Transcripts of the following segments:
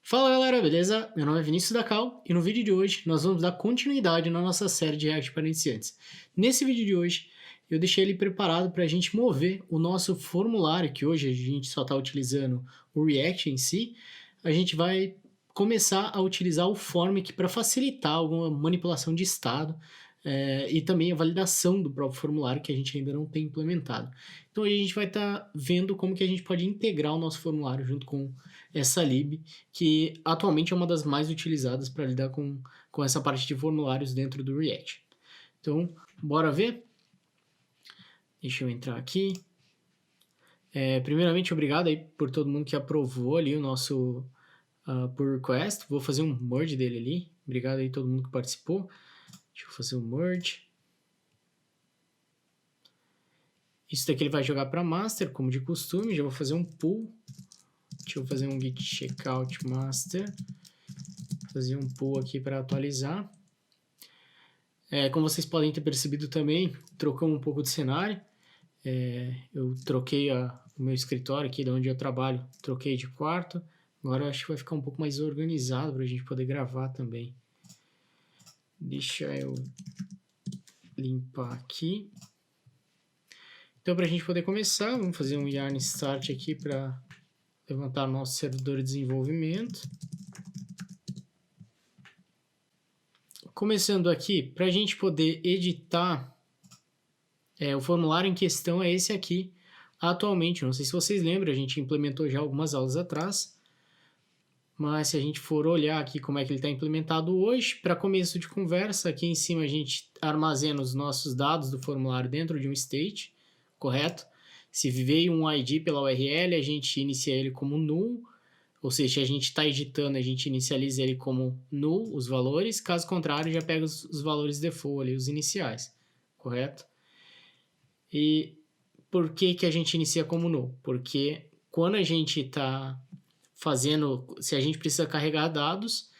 Fala galera, beleza? Meu nome é Vinícius da Cal e no vídeo de hoje nós vamos dar continuidade na nossa série de React para iniciantes. Nesse vídeo de hoje eu deixei ele preparado para a gente mover o nosso formulário, que hoje a gente só está utilizando o React em si. A gente vai começar a utilizar o Formic para facilitar alguma manipulação de estado e também a validação do próprio formulário que a gente ainda não tem implementado. Então a gente vai estar vendo como que a gente pode integrar o nosso formulário junto com essa lib, que atualmente é uma das mais utilizadas para lidar com essa parte de formulários dentro do React. Então, bora ver? Deixa eu entrar aqui. Primeiramente, obrigado aí por todo mundo que aprovou ali o nosso pull request. Vou fazer um merge dele ali. Obrigado aí todo mundo que participou. Deixa eu fazer um merge. Isso daqui ele vai jogar para master, como de costume. Já vou fazer um pull. Deixa eu fazer um git checkout master. Fazer um pull aqui para atualizar. Como vocês podem ter percebido também, trocamos um pouco de cenário. Eu troquei o meu escritório aqui, de onde eu trabalho, troquei de quarto. Agora eu acho que vai ficar um pouco mais organizado para a gente poder gravar também. Deixa eu limpar aqui. Então, para a gente poder começar, vamos fazer um yarn start aqui para levantar nosso servidor de desenvolvimento. Começando aqui, para a gente poder editar, o formulário em questão é esse aqui, atualmente. Não sei se vocês lembram, a gente implementou já algumas aulas atrás, mas se a gente for olhar aqui como é que ele está implementado hoje, para começo de conversa, aqui em cima a gente armazena os nossos dados do formulário dentro de um state, correto? Se veio um ID pela URL, a gente inicia ele como null, ou seja, se a gente está editando, a gente inicializa ele como null, os valores, caso contrário, já pega os valores default ali, os iniciais, correto? E por que a gente inicia como null? Porque quando a gente está se a gente precisa carregar dados,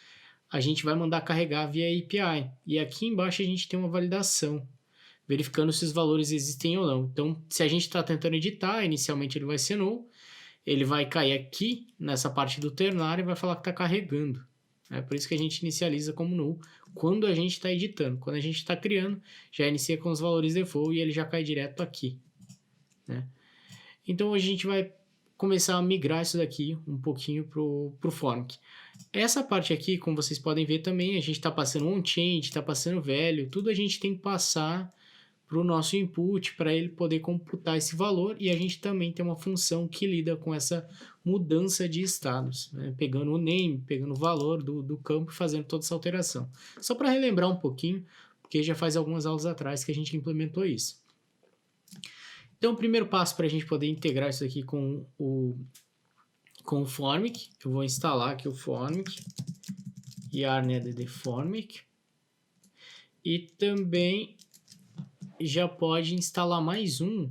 a gente vai mandar carregar via API. E aqui embaixo a gente tem uma validação, verificando se os valores existem ou não. Então, se a gente está tentando editar, inicialmente ele vai ser null, ele vai cair aqui nessa parte do ternário e vai falar que está carregando. É por isso que a gente inicializa como null quando a gente está editando. Quando a gente está criando, já inicia com os valores default e ele já cai direto aqui, né? Então, a gente vai começar a migrar isso daqui um pouquinho para o Formic. Essa parte aqui, como vocês podem ver também, a gente está passando on-change, está passando velho, tudo a gente tem que passar para o nosso input, para ele poder computar esse valor, e a gente também tem uma função que lida com essa mudança de estados, né? Pegando o name, pegando o valor do campo e fazendo toda essa alteração. Só para relembrar um pouquinho, porque já faz algumas aulas atrás que a gente implementou isso. Então, o primeiro passo para a gente poder integrar isso aqui com o Formic, eu vou instalar aqui o Formic, yarn add Formic, e também já pode instalar mais um,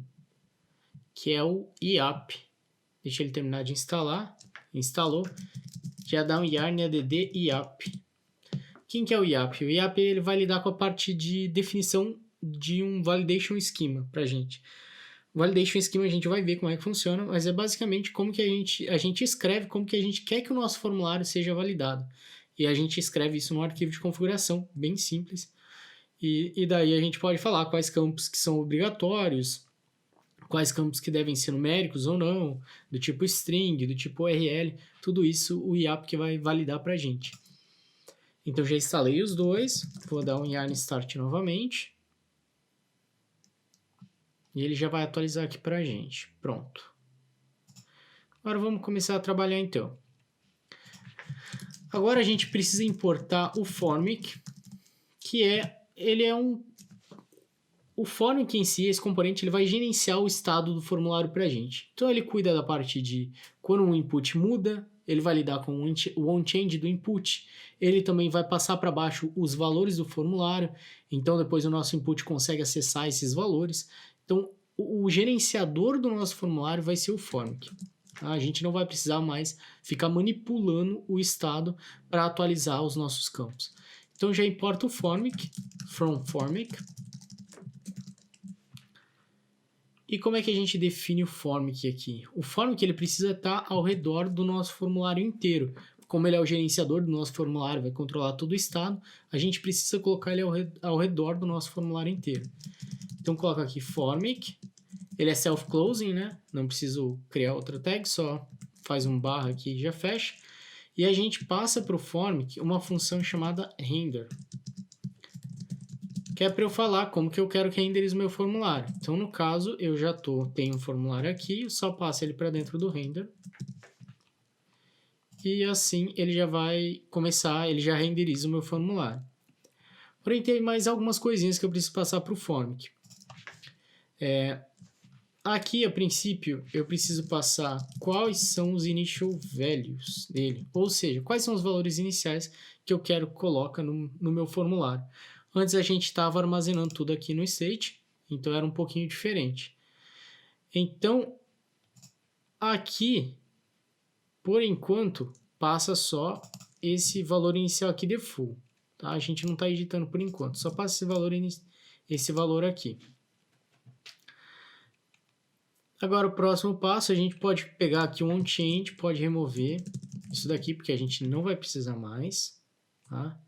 que é o IAP. Deixa ele terminar de instalar. Instalou. Já dá um yarn add IAP. Quem que é o IAP? O IAP ele vai lidar com a parte de definição de um validation schema para a gente. O validation schema a gente vai ver como é que funciona, mas é basicamente como que a gente escreve como que a gente quer que o nosso formulário seja validado. E a gente escreve isso no arquivo de configuração, bem simples. E daí a gente pode falar quais campos que são obrigatórios, quais campos que devem ser numéricos ou não, do tipo string, do tipo URL, tudo isso o IAP que vai validar para a gente. Então já instalei os dois, vou dar um yarn start novamente. E ele já vai atualizar aqui para a gente. Pronto. Agora vamos começar a trabalhar então. Agora a gente precisa importar o Formic, que o Formic em si, esse componente, ele vai gerenciar o estado do formulário para a gente. Então ele cuida da parte de quando um input muda, ele vai lidar com o on-change do input, ele também vai passar para baixo os valores do formulário, então depois o nosso input consegue acessar esses valores. Então o gerenciador do nosso formulário vai ser o Formic. A gente não vai precisar mais ficar manipulando o estado para atualizar os nossos campos. Então já importa o Formic, from Formic. E como é que a gente define o formic aqui? O formic ele precisa estar ao redor do nosso formulário inteiro. Como ele é o gerenciador do nosso formulário, vai controlar todo o estado, a gente precisa colocar ele ao redor do nosso formulário inteiro. Então, coloca aqui formic, ele é self-closing, né? Não preciso criar outra tag, só faz um barra aqui e já fecha. E a gente passa para o formic uma função chamada render, que é para eu falar como que eu quero que renderize o meu formulário. Então, no caso, eu já tenho um formulário aqui, eu só passo ele para dentro do render. E assim ele já vai começar, ele já renderiza o meu formulário. Porém, tem mais algumas coisinhas que eu preciso passar para o formic. Aqui, a princípio, eu preciso passar quais são os initial values dele, ou seja, quais são os valores iniciais que eu quero que coloque no meu formulário. Antes a gente estava armazenando tudo aqui no state, então era um pouquinho diferente. Então, aqui, por enquanto, passa só esse valor inicial aqui default. Tá? A gente não está editando por enquanto, só passa esse valor aqui. Agora, o próximo passo, a gente pode pegar aqui um onChange, pode remover isso daqui, porque a gente não vai precisar mais. Tá?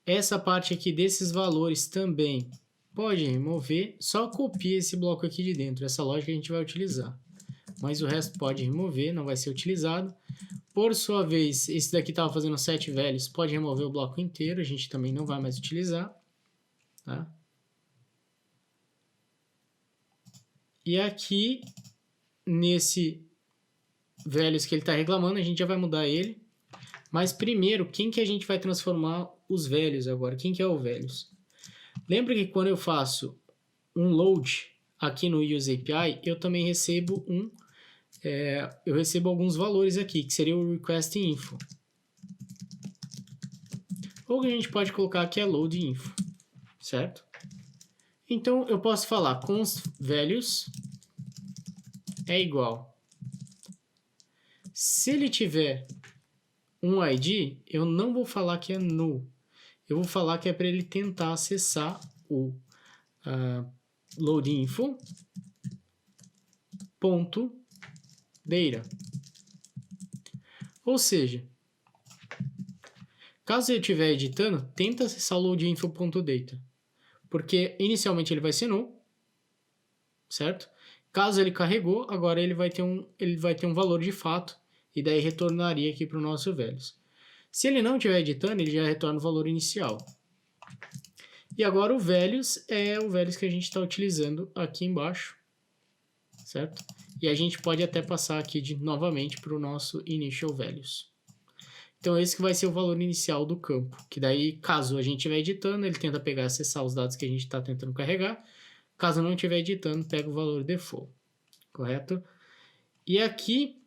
Essa parte aqui desses valores também pode remover, só copia esse bloco aqui de dentro, essa lógica a gente vai utilizar. Mas o resto pode remover, não vai ser utilizado. Por sua vez, esse daqui estava fazendo 7 values, pode remover o bloco inteiro, a gente também não vai mais utilizar. Tá? E aqui, nesse values que ele está reclamando, a gente já vai mudar ele. Mas primeiro, quem que a gente vai transformar os values agora? Quem que é o values? Lembra que quando eu faço um load aqui no UseAPI, eu também recebo eu recebo alguns valores aqui, que seria o request info. Ou que a gente pode colocar aqui é load info, certo? Então, eu posso falar const values é igual. Se ele tiver um ID, eu não vou falar que é null. Eu vou falar que é para ele tentar acessar o load info ponto data. Ou seja, caso eu estiver editando, tenta acessar o load info ponto data. Porque inicialmente ele vai ser null, certo? Caso ele carregou, agora ele vai ter um valor de fato e daí retornaria aqui para o nosso values. Se ele não estiver editando, ele já retorna o valor inicial. E agora o values é o values que a gente está utilizando aqui embaixo, certo? E a gente pode até passar aqui novamente para o nosso initial values. Então esse que vai ser o valor inicial do campo, que daí caso a gente estiver editando, ele tenta pegar e acessar os dados que a gente está tentando carregar. Caso não estiver editando, pega o valor default, correto? E aqui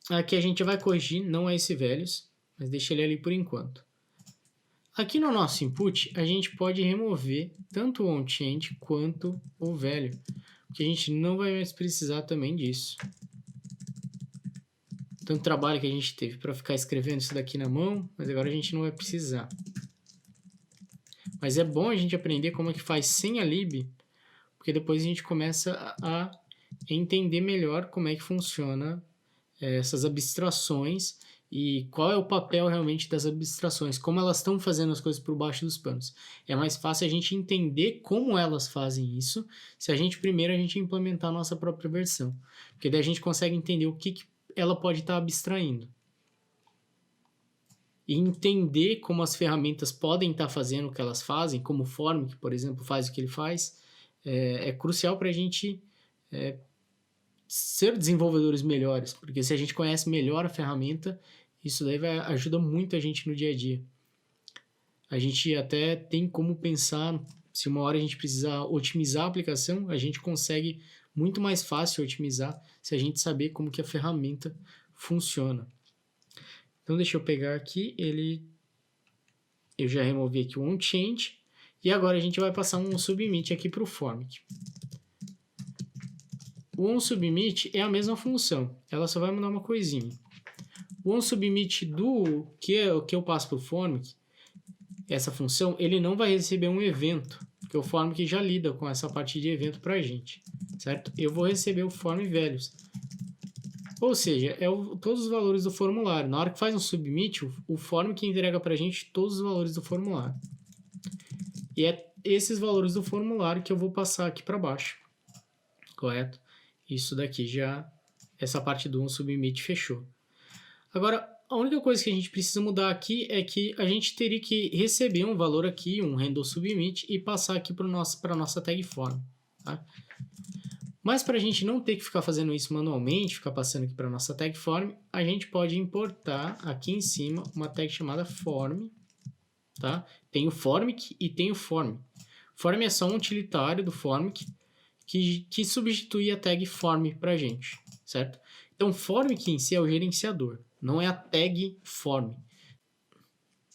a gente vai corrigir, não é esse values, mas deixa ele ali por enquanto. Aqui no nosso input, a gente pode remover tanto o onChange quanto o value, porque a gente não vai mais precisar também disso. Tanto trabalho que a gente teve para ficar escrevendo isso daqui na mão, mas agora a gente não vai precisar. Mas é bom a gente aprender como é que faz sem a lib, porque depois a gente começa a entender melhor como é que funciona essas abstrações e qual é o papel realmente das abstrações, como elas estão fazendo as coisas por baixo dos panos. É mais fácil a gente entender como elas fazem isso, se a gente primeiro implementar a nossa própria versão, porque daí a gente consegue entender o que ela pode estar abstraindo. E entender como as ferramentas podem estar fazendo o que elas fazem, como o Formic, por exemplo, faz o que ele faz, é crucial para a gente ser desenvolvedores melhores, porque se a gente conhece melhor a ferramenta, isso daí ajuda muito a gente no dia a dia. A gente até tem como pensar, se uma hora a gente precisar otimizar a aplicação, a gente consegue muito mais fácil otimizar se a gente saber como que a ferramenta funciona. Então deixa eu pegar aqui, eu já removi aqui o onChange, e agora a gente vai passar um submit aqui para o Formic. O onSubmit é a mesma função, ela só vai mudar uma coisinha. O onSubmit do que eu passo para o Formic, essa função, ele não vai receber um evento, porque o form que já lida com essa parte de evento para a gente, certo? Eu vou receber o form values, ou seja, todos os valores do formulário. Na hora que faz um submit, o form que entrega para a gente todos os valores do formulário. E é esses valores do formulário que eu vou passar aqui para baixo, correto? Isso daqui já, essa parte do submit fechou. Agora, a única coisa que a gente precisa mudar aqui é que a gente teria que receber um valor aqui, um handle submit, e passar aqui para a nossa tag form, tá? Mas para a gente não ter que ficar fazendo isso manualmente, ficar passando aqui para a nossa tag form, a gente pode importar aqui em cima uma tag chamada form, tá? Tem o formic e tem o form. Form é só um utilitário do formic que substitui a tag form para a gente, certo? Então, formic em si é o gerenciador, não é a tag form.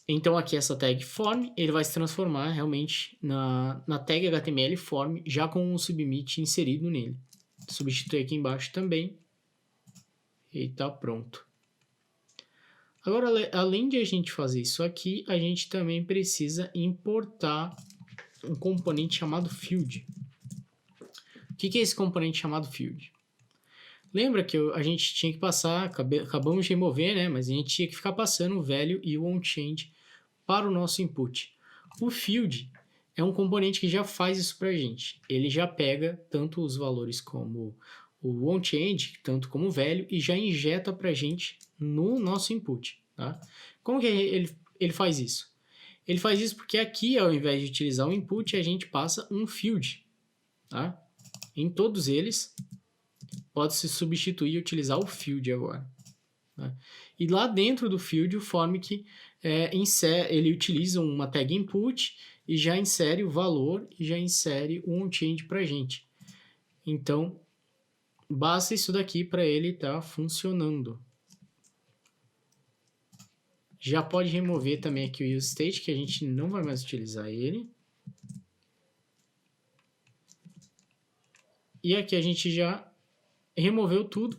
Então, aqui essa tag form, ele vai se transformar realmente na tag HTML form, já com o submit inserido nele. Substitui aqui embaixo também. E tá pronto. Agora, além de a gente fazer isso aqui, a gente também precisa importar um componente chamado field. O que é esse componente chamado field? Lembra que a gente tinha que passar, acabamos de remover, né? Mas a gente tinha que ficar passando o value e o onChange para o nosso input. O field é um componente que já faz isso para a gente. Ele já pega tanto os valores como o onChange, tanto como o value, e já injeta para a gente no nosso input. Tá? Como que ele faz isso? Ele faz isso porque aqui, ao invés de utilizar o input, a gente passa um field. Tá? Em todos eles, pode-se substituir e utilizar o field agora. Tá? E lá dentro do field, o formic ele utiliza uma tag input e já insere o valor e já insere o onChange para a gente. Então, basta isso daqui para ele estar funcionando. Já pode remover também aqui o useState, que a gente não vai mais utilizar ele. E aqui a gente já removeu tudo.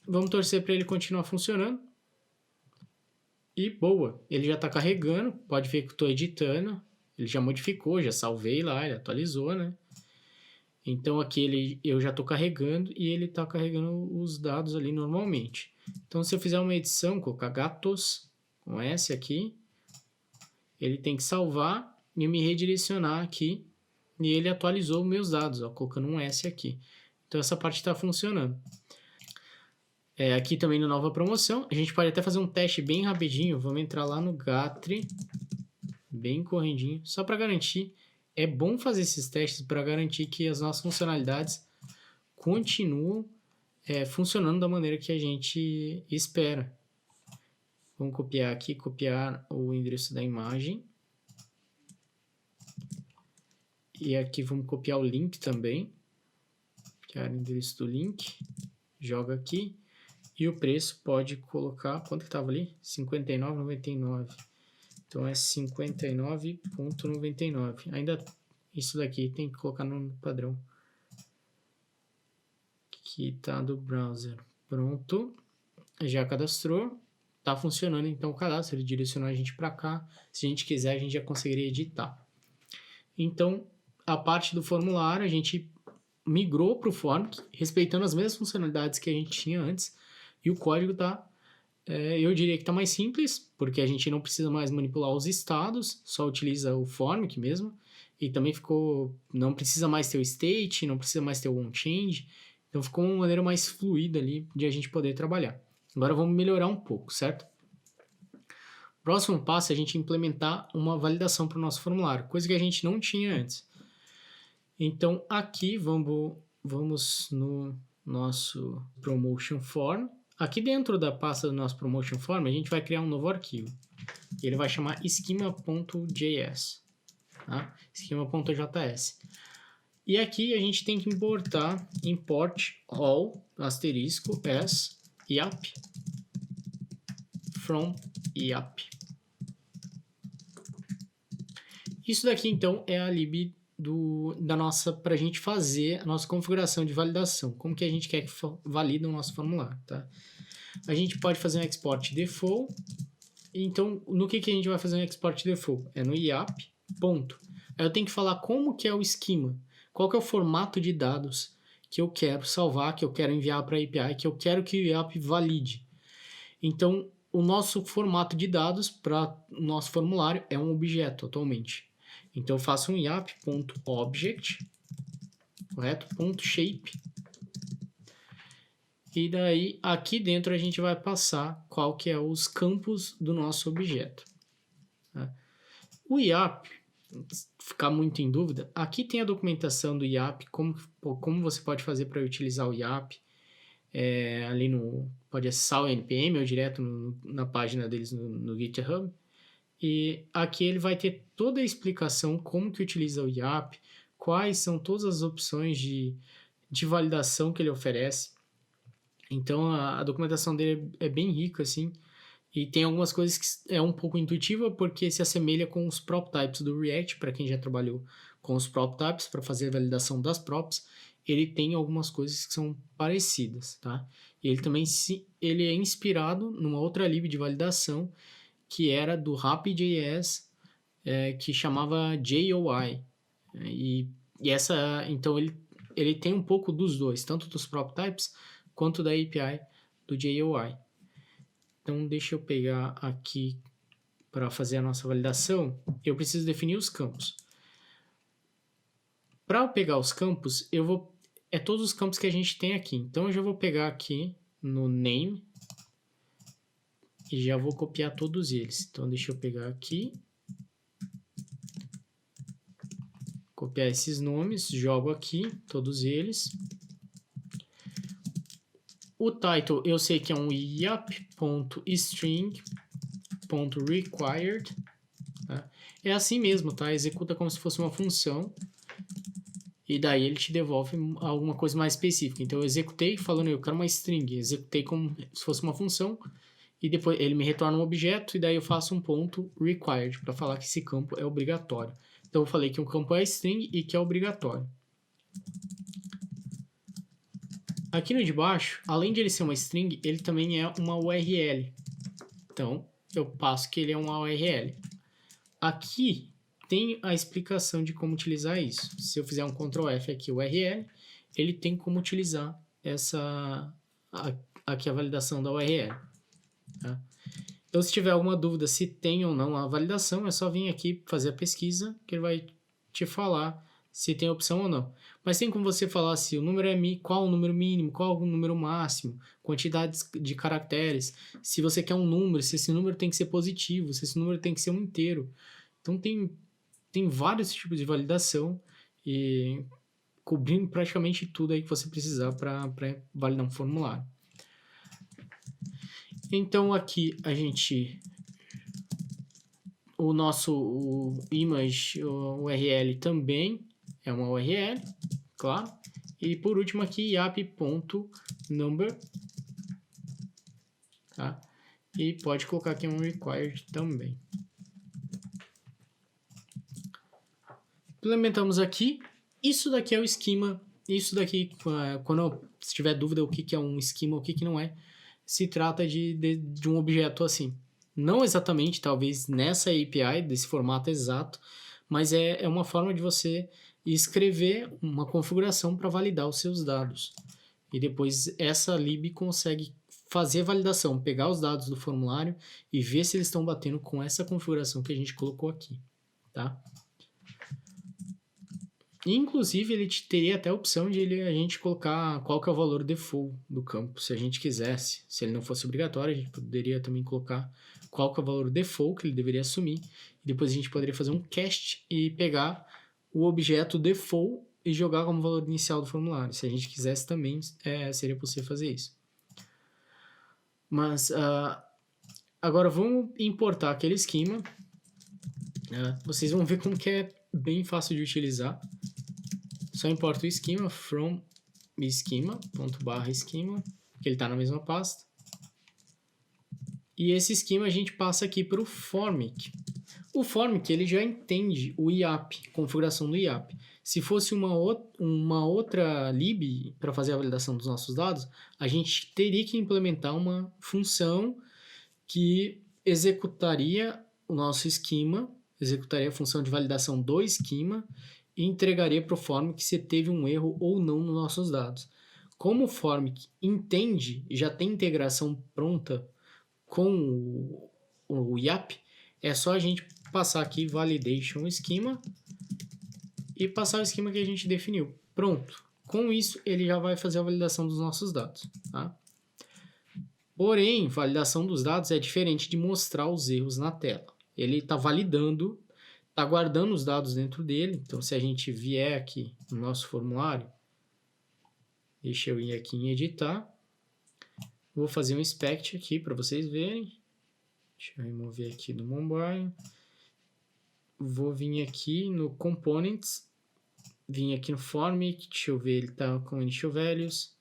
Vamos torcer para ele continuar funcionando. E boa, ele já está carregando. Pode ver que eu estou editando. Ele já modificou, já salvei lá, ele atualizou, né? Então aqui eu já estou carregando e ele está carregando os dados ali normalmente. Então se eu fizer uma edição, colocar gatos com S aqui, ele tem que salvar e me redirecionar aqui. E ele atualizou meus dados, ó, colocando um S aqui. Então essa parte está funcionando. Aqui também no Nova Promoção, a gente pode até fazer um teste bem rapidinho. Vamos entrar lá no Gatri, bem correndinho, só para garantir. É bom fazer esses testes para garantir que as nossas funcionalidades continuam funcionando da maneira que a gente espera. Vamos copiar aqui, copiar o endereço da imagem. E aqui vamos copiar o link também. Copiar o endereço do link. Joga aqui. E o preço pode colocar, quanto que estava ali? R$ 59,99. Então é 59,99. Ainda isso daqui tem que colocar no padrão que tá do browser. Pronto. Já cadastrou. Tá funcionando então o cadastro. Ele direcionou a gente para cá. Se a gente quiser, a gente já conseguiria editar. Então, a parte do formulário, a gente migrou para o form, respeitando as mesmas funcionalidades que a gente tinha antes. E o código tá, eu diria que está mais simples, porque a gente não precisa mais manipular os estados, só utiliza o formic mesmo. E também não precisa mais ter o state, não precisa mais ter o onChange. Então ficou uma maneira mais fluida ali de a gente poder trabalhar. Agora vamos melhorar um pouco, certo? Próximo passo é a gente implementar uma validação para o nosso formulário, coisa que a gente não tinha antes. Então aqui vamos no nosso Promotion Form. Aqui dentro da pasta do nosso Promotion Form, a gente vai criar um novo arquivo. Ele vai chamar schema.js, tá? Schema.js. E aqui a gente tem que importar import all asterisco as IAP from IAP. Isso daqui então é a lib para a gente fazer a nossa configuração de validação. Como que a gente quer que valida o nosso formulário, tá? A gente pode fazer um export default. Então, no que a gente vai fazer um export default? É no IAP, ponto. Aí eu tenho que falar como que é o esquema, qual que é o formato de dados que eu quero salvar, que eu quero enviar para a API, que eu quero que o IAP valide. Então, o nosso formato de dados para o nosso formulário é um objeto atualmente. Então, eu faço um IAP.object, correto? .shape. E daí, aqui dentro, a gente vai passar qual que é os campos do nosso objeto. Tá? O IAP, ficar muito em dúvida, aqui tem a documentação do IAP, como você pode fazer para utilizar o IAP. Ali pode acessar o NPM ou direto na página deles no GitHub. E aqui ele vai ter toda a explicação como que utiliza o IAP, quais são todas as opções de validação que ele oferece. Então a documentação dele é bem rica, assim, e tem algumas coisas que é um pouco intuitiva porque se assemelha com os prop types do React, para quem já trabalhou com os prop types para fazer a validação das props, ele tem algumas coisas que são parecidas, tá? E ele também ele é inspirado numa outra lib de validação que era do Rapid.js, que chamava JOI. Então ele tem um pouco dos dois, tanto dos prop types quanto da API do JOI. Então, deixa eu pegar aqui para fazer a nossa validação. Eu preciso definir os campos. Para eu pegar os campos, é todos os campos que a gente tem aqui. Então, eu já vou pegar aqui no name e já vou copiar todos eles. Então, deixa eu pegar aqui, copiar esses nomes, jogo aqui, todos eles. O title eu sei que é um iap.string.required. Tá? É assim mesmo, tá? Executa como se fosse uma função. E daí ele te devolve alguma coisa mais específica. Então eu executei falando, eu quero uma string. Executei como se fosse uma função. E depois ele me retorna um objeto. E daí eu faço um ponto required para falar que esse campo é obrigatório. Então eu falei que um campo é string e que é obrigatório. Aqui no de baixo, além de ele ser uma string, ele também é uma URL. Então, eu passo que ele é uma URL. Aqui tem a explicação de como utilizar isso. Se eu fizer um Ctrl F aqui, URL, ele tem como utilizar aqui a validação da URL. Tá? Então, se tiver alguma dúvida se tem ou não a validação, é só vir aqui fazer a pesquisa, que ele vai te falar se tem opção ou não. Mas tem como você falar se o número qual o número mínimo, qual o número máximo, quantidades de caracteres, se você quer um número, se esse número tem que ser positivo, se esse número tem que ser um inteiro. Então tem vários tipos de validação e cobrindo praticamente tudo aí que você precisar para validar um formulário. Então aqui a gente... o image, o URL também é uma URL, claro. E por último aqui, iap.number. Tá? E pode colocar aqui um required também. Implementamos aqui. Isso daqui é o esquema. Isso daqui, quando se tiver dúvida o que é um esquema, o que não é, se trata de um objeto assim. Não exatamente, talvez, nessa API, desse formato exato, mas é uma forma de você escrever uma configuração para validar os seus dados. E depois essa lib consegue fazer a validação, pegar os dados do formulário e ver se eles estão batendo com essa configuração que a gente colocou aqui. Tá? Inclusive, ele teria até a opção de a gente colocar qual que é o valor default do campo, se a gente quisesse. Se ele não fosse obrigatório, a gente poderia também colocar qual que é o valor default que ele deveria assumir. E depois a gente poderia fazer um cast e pegar o objeto default e jogar como valor inicial do formulário. Se a gente quisesse também, seria possível fazer isso. Mas, agora vamos importar aquele esquema. Vocês vão ver como que é bem fácil de utilizar. Só importa o esquema from esquema.esquema, que ele está na mesma pasta. E esse esquema a gente passa aqui para o formic. O formic ele já entende o IAP, configuração do IAP. Se fosse uma outra lib para fazer a validação dos nossos dados, a gente teria que implementar uma função que executaria o nosso esquema, executaria a função de validação do esquema e entregaria para o Formic se teve um erro ou não nos nossos dados. Como o Formic entende, já tem integração pronta com o YAP, é só a gente passar aqui validation schema e passar o esquema que a gente definiu. Pronto. Com isso, ele já vai fazer a validação dos nossos dados. Tá? Porém, validação dos dados é diferente de mostrar os erros na tela. Ele está validando, está guardando os dados dentro dele. Então, se a gente vier aqui no nosso formulário, deixa eu ir aqui em editar. Vou fazer um inspect aqui para vocês verem. Deixa eu remover aqui do mobile. Vou vir aqui no components. Vim aqui no Formic. Deixa eu ver, ele está com initial values.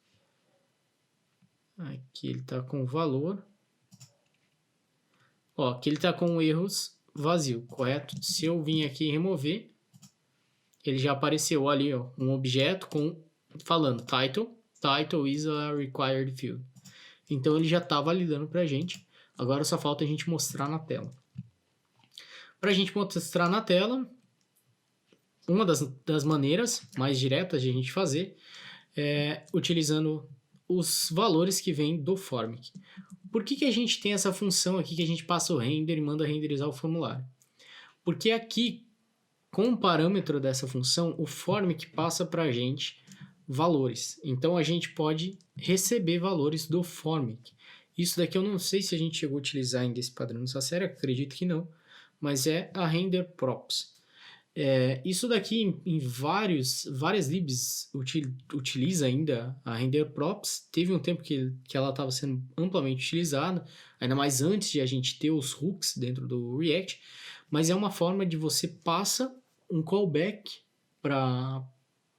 Aqui ele está com valor. Ó, aqui ele está com erros vazio, correto? Se eu vir aqui e remover, ele já apareceu ali, ó, um objeto falando title is a required field. Então ele já está validando para a gente. Agora só falta a gente mostrar na tela. Para a gente mostrar na tela, uma das maneiras mais diretas de a gente fazer é utilizando os valores que vêm do Formic. Por que a gente tem essa função aqui que a gente passa o render e manda renderizar o formulário? Porque aqui, com o parâmetro dessa função, o Formic passa para a gente valores. Então, a gente pode receber valores do Formic. Isso daqui eu não sei se a gente chegou a utilizar ainda esse padrão nessa série, acredito que não, mas é a render props. Isso daqui em várias libs utiliza ainda a render props. Teve um tempo que ela estava sendo amplamente utilizada, ainda mais antes de a gente ter os hooks dentro do React, mas é uma forma de você passa um callback para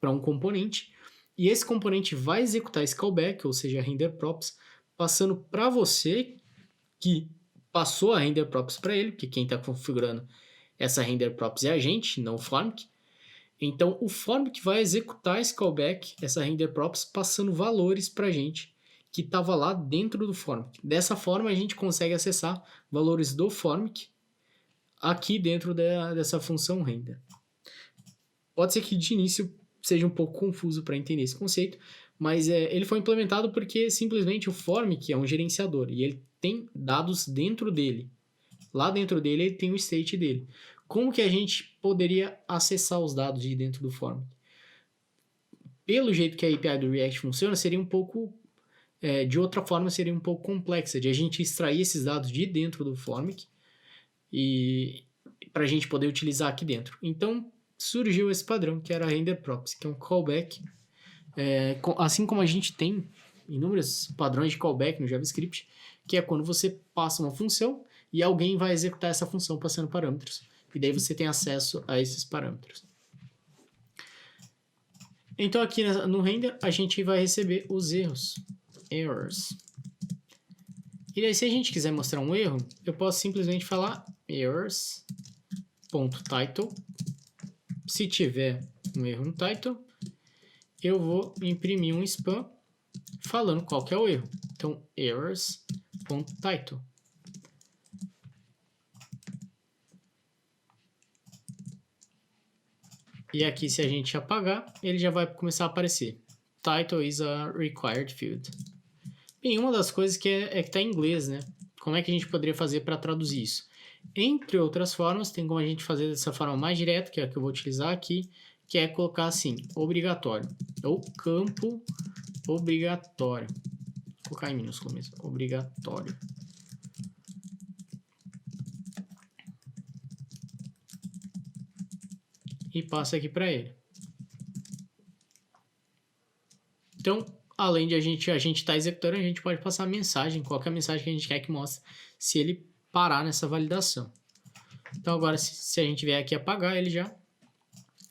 um componente e esse componente vai executar esse callback, ou seja, a render props, passando para você que passou a render props para ele, porque quem está configurando essa render props é a gente, não o Formic. Então, o Formic vai executar esse callback, essa render props, passando valores para a gente que estava lá dentro do Formic. Dessa forma, a gente consegue acessar valores do Formic aqui dentro dessa função render. Pode ser que de início seja um pouco confuso para entender esse conceito, mas ele foi implementado porque simplesmente o Formic é um gerenciador e ele tem dados dentro dele. Lá dentro dele ele tem o state dele. Como que a gente poderia acessar os dados de dentro do Formic? Pelo jeito que a API do React funciona, seria um pouco... de outra forma, seria um pouco complexa, de a gente extrair esses dados de dentro do Formic e para a gente poder utilizar aqui dentro. Então, surgiu esse padrão, que era a render props, que é um callback. Assim como a gente tem inúmeros padrões de callback no JavaScript, que é quando você passa uma função e alguém vai executar essa função passando parâmetros. E daí você tem acesso a esses parâmetros. Então aqui no render a gente vai receber os errors. E daí se a gente quiser mostrar um erro, eu posso simplesmente falar errors.title. Se tiver um erro no title, eu vou imprimir um spam falando qual que é o erro. Então errors.title. E aqui, se a gente apagar, ele já vai começar a aparecer. Title is a required field. Bem, uma das coisas que está em inglês, né? Como é que a gente poderia fazer para traduzir isso? Entre outras formas, tem como a gente fazer dessa forma mais direta, que é a que eu vou utilizar aqui, que é colocar assim, obrigatório, ou campo obrigatório. Vou colocar em minúsculo mesmo, obrigatório. E passa aqui para ele. Então, além de a gente estar executando, a gente pode passar a mensagem, qualquer mensagem que a gente quer que mostre, se ele parar nessa validação. Então, agora, se a gente vier aqui apagar, ele já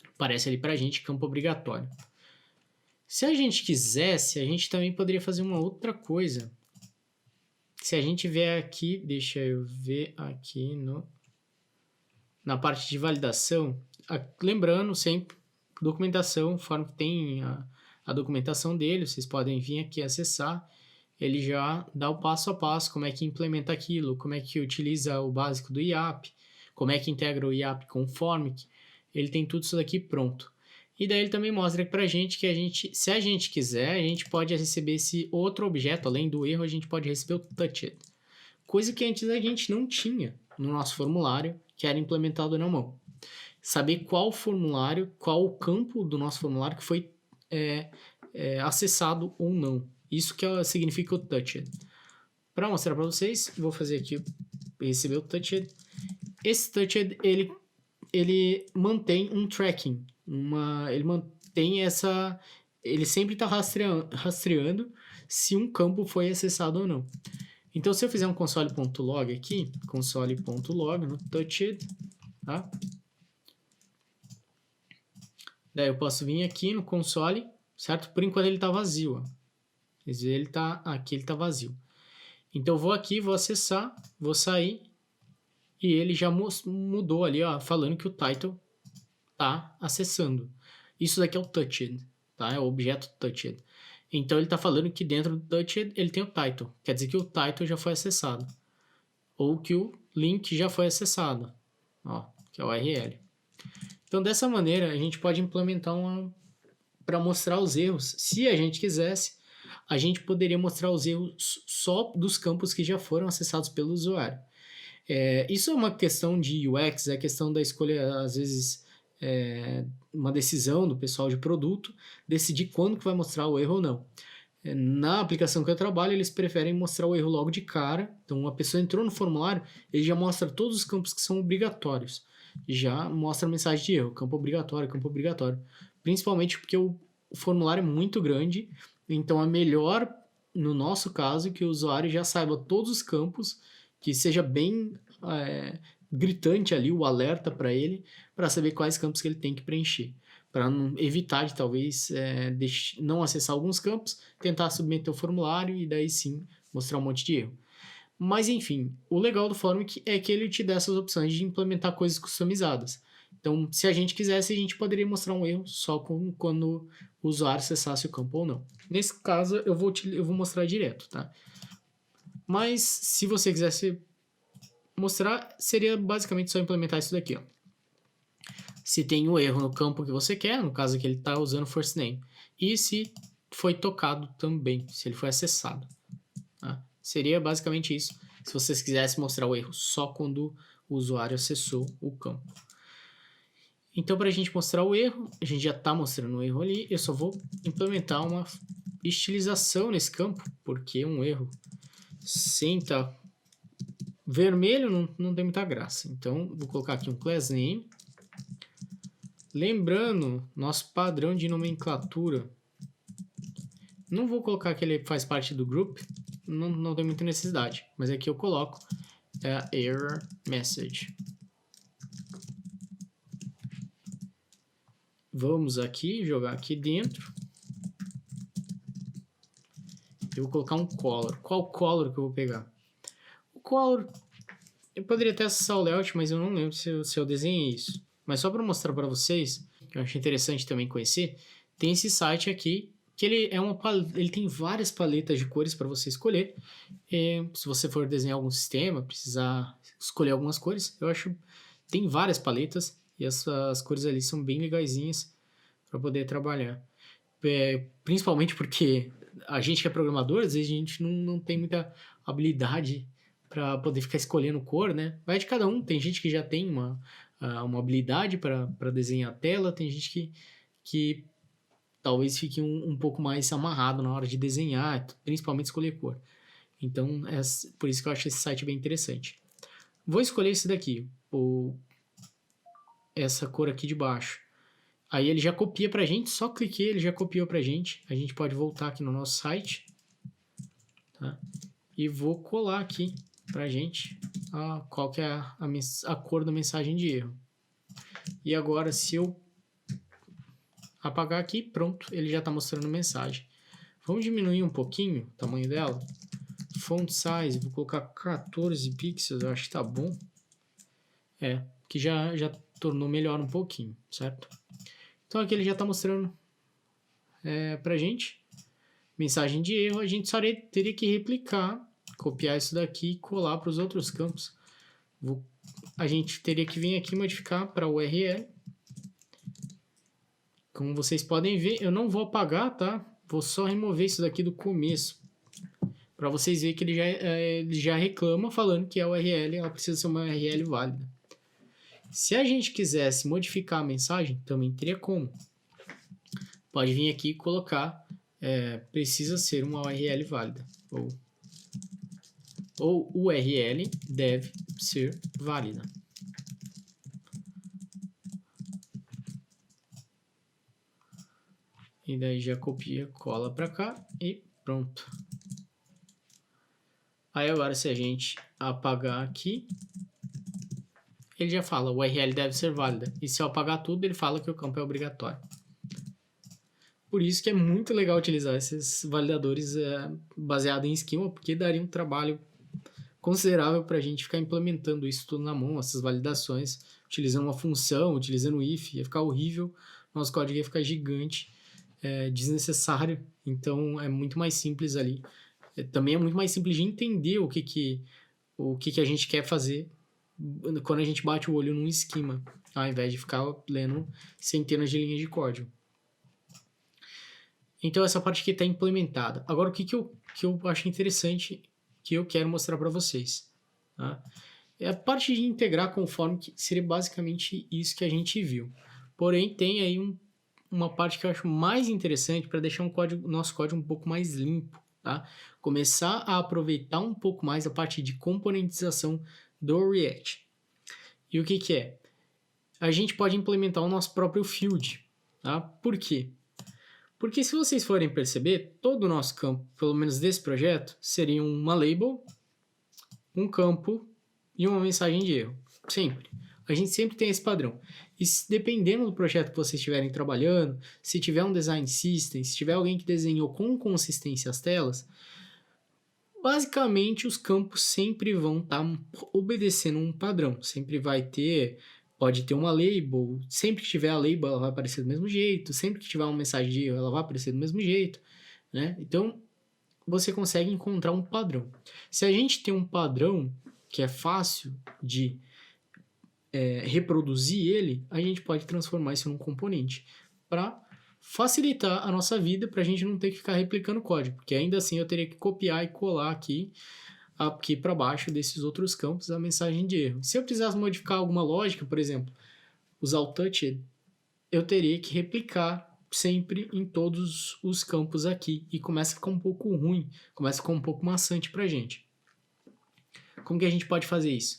aparece ali para a gente, campo obrigatório. Se a gente quisesse, a gente também poderia fazer uma outra coisa. Se a gente vier aqui, deixa eu ver aqui na parte de validação, lembrando sempre, documentação, conforme tem a documentação dele, vocês podem vir aqui acessar, ele já dá o passo a passo, como é que implementa aquilo, como é que utiliza o básico do IAP, como é que integra o IAP com o Formic, ele tem tudo isso daqui pronto. E daí ele também mostra pra gente que se a gente quiser, a gente pode receber esse outro objeto, além do erro, a gente pode receber o touched. Coisa que antes a gente não tinha no nosso formulário, que era implementado na mão. Saber qual formulário, qual o campo do nosso formulário que foi acessado ou não. Isso que significa o touched. Para mostrar para vocês, vou fazer aqui, receber o touched. Esse touched, ele mantém um tracking, ele mantém ele sempre está rastreando se um campo foi acessado ou não. Então, se eu fizer um console.log aqui, console.log no touched, tá? Daí eu posso vir aqui no console, certo? Por enquanto ele está vazio, ó. Quer dizer, aqui ele está vazio. Então, eu vou aqui, vou acessar, vou sair, e ele já mudou ali, ó, falando que o title tá acessando. Isso daqui é o touched, tá? É o objeto touched. Então, ele está falando que dentro do touched ele tem o title. Quer dizer que o title já foi acessado. Ou que o link já foi acessado. Ó, que é o URL. Então, dessa maneira, a gente pode implementar para mostrar os erros. Se a gente quisesse, a gente poderia mostrar os erros só dos campos que já foram acessados pelo usuário. Isso é uma questão de UX, é questão da escolha, às vezes, uma decisão do pessoal de produto, decidir quando que vai mostrar o erro ou não. Na aplicação que eu trabalho, eles preferem mostrar o erro logo de cara. Então, a pessoa entrou no formulário, ele já mostra todos os campos que são obrigatórios. Já mostra a mensagem de erro, campo obrigatório, campo obrigatório. Principalmente porque o formulário é muito grande, então é melhor, no nosso caso, que o usuário já saiba todos os campos, que seja bem gritante ali o alerta para ele, para saber quais campos que ele tem que preencher. Para evitar de talvez não acessar alguns campos, tentar submeter o formulário e daí sim mostrar um monte de erro. Mas enfim, o legal do Formic é que ele te dá essas opções de implementar coisas customizadas. Então, se a gente quisesse, a gente poderia mostrar um erro só quando o usuário acessasse o campo ou não. Nesse caso, eu vou mostrar direto, tá? Mas, se você quisesse mostrar, seria basicamente só implementar isso daqui, ó. Se tem um erro no campo que você quer, no caso que ele está usando first name, e se foi tocado também, se ele foi acessado. Tá? Seria basicamente isso, se vocês quisessem mostrar o erro só quando o usuário acessou o campo. Então, para a gente mostrar o erro, a gente já está mostrando o erro ali, eu só vou implementar uma estilização nesse campo, porque um erro sem estar vermelho não tem muita graça. Então, vou colocar aqui um class name. Lembrando, nosso padrão de nomenclatura, não vou colocar que ele faz parte do group, não tem muita necessidade, mas aqui eu coloco error message. Vamos aqui, jogar aqui dentro. Eu vou colocar um color. Qual color que eu vou pegar? O color, eu poderia até acessar o layout, mas eu não lembro se eu desenhei isso. Mas só para mostrar para vocês, que eu acho interessante também conhecer, tem esse site aqui, que ele tem várias paletas de cores para você escolher. Se você for desenhar algum sistema, precisar escolher algumas cores, eu acho tem várias paletas e essas cores ali são bem legaisinhas para poder trabalhar. Principalmente porque a gente que é programador, às vezes a gente não tem muita habilidade para poder ficar escolhendo cor, né? Vai de cada um. Tem gente que já tem uma habilidade para desenhar a tela, tem gente que talvez fique um pouco mais amarrado na hora de desenhar, principalmente escolher cor. Então, por isso que eu acho esse site bem interessante. Vou escolher esse daqui, essa cor aqui de baixo. Aí ele já copia pra gente, só cliquei, ele já copiou pra gente. A gente pode voltar aqui no nosso site, tá? E vou colar aqui pra gente qual que é a cor da mensagem de erro. E agora, se eu apagar aqui, pronto, ele já está mostrando mensagem. Vamos diminuir um pouquinho o tamanho dela. Font size, vou colocar 14 pixels, eu acho que tá bom. Que já tornou melhor um pouquinho, certo? Então aqui ele já está mostrando pra gente. Mensagem de erro, a gente só teria que replicar, copiar isso daqui e colar para os outros campos. Vou a gente teria que vir aqui modificar para URL. Como vocês podem ver, eu não vou apagar, tá? Vou só remover isso daqui do começo, para vocês verem que ele já reclama falando que a URL ela precisa ser uma URL válida. Se a gente quisesse modificar a mensagem, também teria como. Pode vir aqui e colocar, precisa ser uma URL válida, ou URL deve ser válida. E daí já copia, cola para cá e pronto. Aí agora se a gente apagar aqui, ele já fala, o URL deve ser válida. E se eu apagar tudo, ele fala que o campo é obrigatório. Por isso que é muito legal utilizar esses validadores baseados em esquema, porque daria um trabalho considerável para a gente ficar implementando isso tudo na mão, essas validações, utilizando uma função, utilizando o if, ia ficar horrível, nosso código ia ficar gigante, desnecessário, então é muito mais simples ali. Também é muito mais simples de entender o que a gente quer fazer quando a gente bate o olho num esquema, ao invés de ficar lendo centenas de linhas de código. Então essa parte aqui está implementada. Agora o que eu acho interessante que eu quero mostrar para vocês, tá? É a parte de integrar conforme, que seria basicamente isso que a gente viu. Porém tem aí uma parte que eu acho mais interessante para deixar nosso código um pouco mais limpo, tá? Começar a aproveitar um pouco mais a parte de componentização do React. E o que é? A gente pode implementar o nosso próprio field, tá? Por quê? Porque se vocês forem perceber, todo o nosso campo, pelo menos desse projeto, seria uma label, um campo e uma mensagem de erro. Sempre. A gente sempre tem esse padrão. E dependendo do projeto que vocês estiverem trabalhando, se tiver um design system, se tiver alguém que desenhou com consistência as telas, basicamente os campos sempre vão estar obedecendo um padrão. Sempre pode ter uma label, sempre que tiver a label ela vai aparecer do mesmo jeito, sempre que tiver uma mensagem de erro ela vai aparecer do mesmo jeito, né? Então, você consegue encontrar um padrão. Se a gente tem um padrão que é fácil de reproduzir ele, a gente pode transformar isso num componente para facilitar a nossa vida, para a gente não ter que ficar replicando código, porque ainda assim eu teria que copiar e colar aqui para baixo desses outros campos a mensagem de erro. Se eu precisasse modificar alguma lógica, por exemplo, usar o touch, eu teria que replicar sempre em todos os campos aqui, e começa a ficar um pouco ruim, começa a ficar um pouco maçante para a gente. Como que a gente pode fazer isso?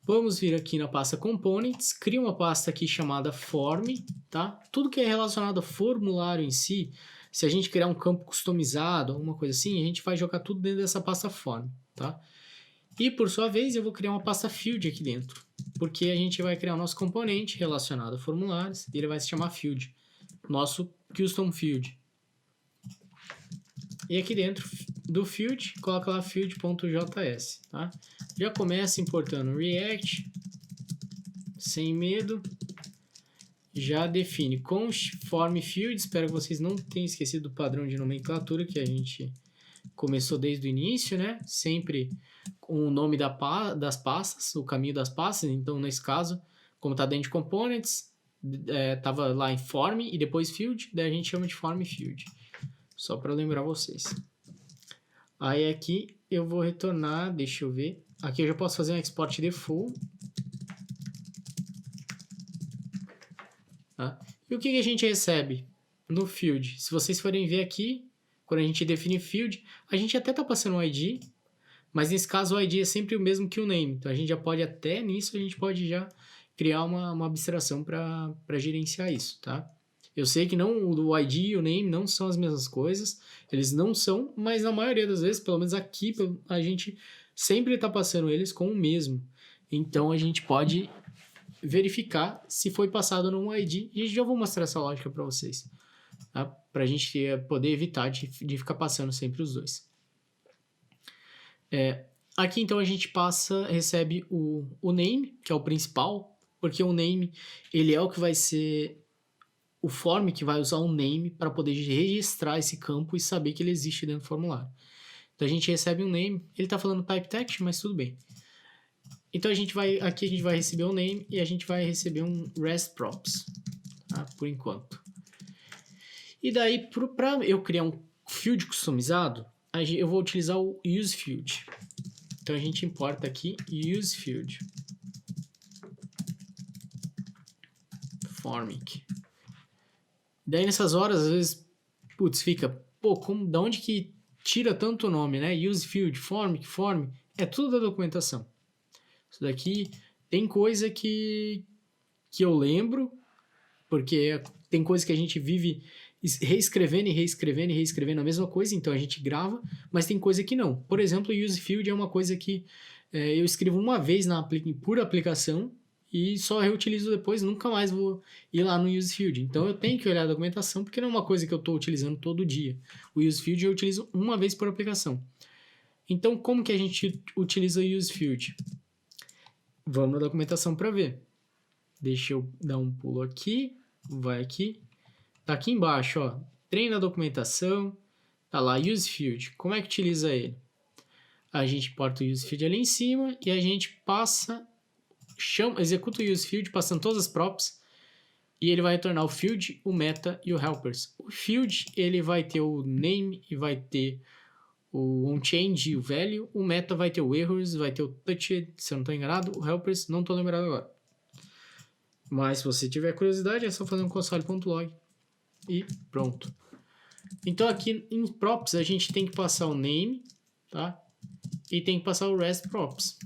Vamos vir aqui na pasta Components, cria uma pasta aqui chamada Form, tá? Tudo que é relacionado a formulário em si, se a gente criar um campo customizado, alguma coisa assim, a gente vai jogar tudo dentro dessa pasta Form, tá? E por sua vez eu vou criar uma pasta Field aqui dentro, porque a gente vai criar o nosso componente relacionado a formulários, e ele vai se chamar Field, nosso Custom Field. E aqui dentro do field, coloca lá field.js, tá? Já começa importando React, sem medo. Já define conform field, espero que vocês não tenham esquecido do padrão de nomenclatura que a gente começou desde o início, né? Sempre com o nome das pastas, o caminho das pastas. Então, nesse caso, como está dentro de components, estava lá em form e depois field, daí a gente chama de form field. Só para lembrar vocês. Aí aqui eu vou retornar, deixa eu ver. Aqui eu já posso fazer um export default. Tá? E o que a gente recebe no field? Se vocês forem ver aqui, quando a gente define field, a gente até está passando um ID, mas nesse caso o ID é sempre o mesmo que o name. Então a gente já pode, até nisso, a gente pode já criar uma abstração para gerenciar isso, tá? Eu sei que o ID e o name não são as mesmas coisas, eles não são, mas na maioria das vezes, pelo menos aqui, a gente sempre está passando eles com o mesmo. Então a gente pode verificar se foi passado num ID, e já vou mostrar essa lógica para vocês, tá? Para a gente poder evitar de ficar passando sempre os dois. Aqui então a gente recebe o name, que é o principal, porque o name ele é o que vai ser o form que vai usar o name para poder registrar esse campo e saber que ele existe dentro do formulário. Então a gente recebe um name, ele está falando type text, mas tudo bem. Então aqui a gente vai receber um name e a gente vai receber um REST props, tá? Por enquanto. E daí, para eu criar um field customizado, eu vou utilizar o useField. Então a gente importa aqui useField. Formic. Daí nessas horas, às vezes, putz, fica, pô, da onde que tira tanto nome, né? useField, Formic, Form, é tudo da documentação. Isso daqui tem coisa que eu lembro, porque tem coisa que a gente vive reescrevendo e reescrevendo e reescrevendo a mesma coisa, então a gente grava, mas tem coisa que não. Por exemplo, o useField é uma coisa que eu escrevo uma vez por aplicação e só reutilizo depois, nunca mais vou ir lá no useField. Então eu tenho que olhar a documentação, porque não é uma coisa que eu estou utilizando todo dia. O useField eu utilizo uma vez por aplicação. Então como que a gente utiliza o useField? Vamos na documentação para ver. Deixa eu dar um pulo aqui, vai aqui. Tá aqui embaixo, ó, treina a documentação, tá lá, useField. Como é que utiliza ele? A gente importa o useField ali em cima e a gente executa o useField passando todas as props e ele vai retornar o field, o meta e o helpers. O field, ele vai ter o name e vai ter o onChange e o value. O meta vai ter o errors, vai ter o touched, se eu não estou enganado. O helpers, não estou lembrado agora. Mas se você tiver curiosidade, é só fazer um console.log e pronto. Então aqui em props a gente tem que passar o name, tá? E tem que passar o REST props.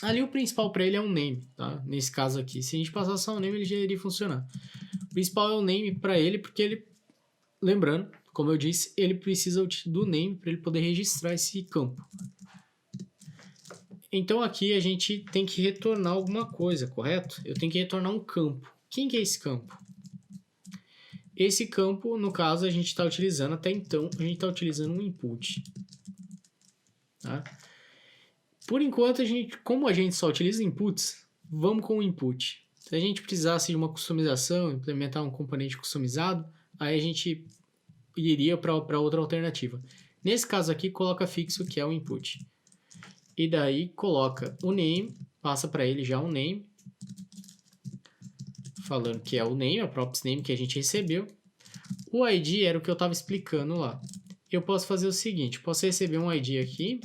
Ali o principal para ele é um name, tá? Nesse caso aqui, se a gente passar só o name, ele já iria funcionar. O principal é o name para ele, porque ele, lembrando, como eu disse, ele precisa do name para ele poder registrar esse campo. Então aqui a gente tem que retornar alguma coisa, correto? Eu tenho que retornar um campo. Quem que é esse campo? Esse campo, no caso, a gente está utilizando, até então, a gente está utilizando um input. Tá? Por enquanto, como a gente só utiliza inputs, vamos com o input. Se a gente precisasse de uma customização, implementar um componente customizado, aí a gente iria para outra alternativa. Nesse caso aqui, coloca fixo, que é o input. E daí, coloca o name, passa para ele já um name, falando que é o name, a props name que a gente recebeu. O ID era o que eu estava explicando lá. Eu posso fazer o seguinte, posso receber um ID aqui.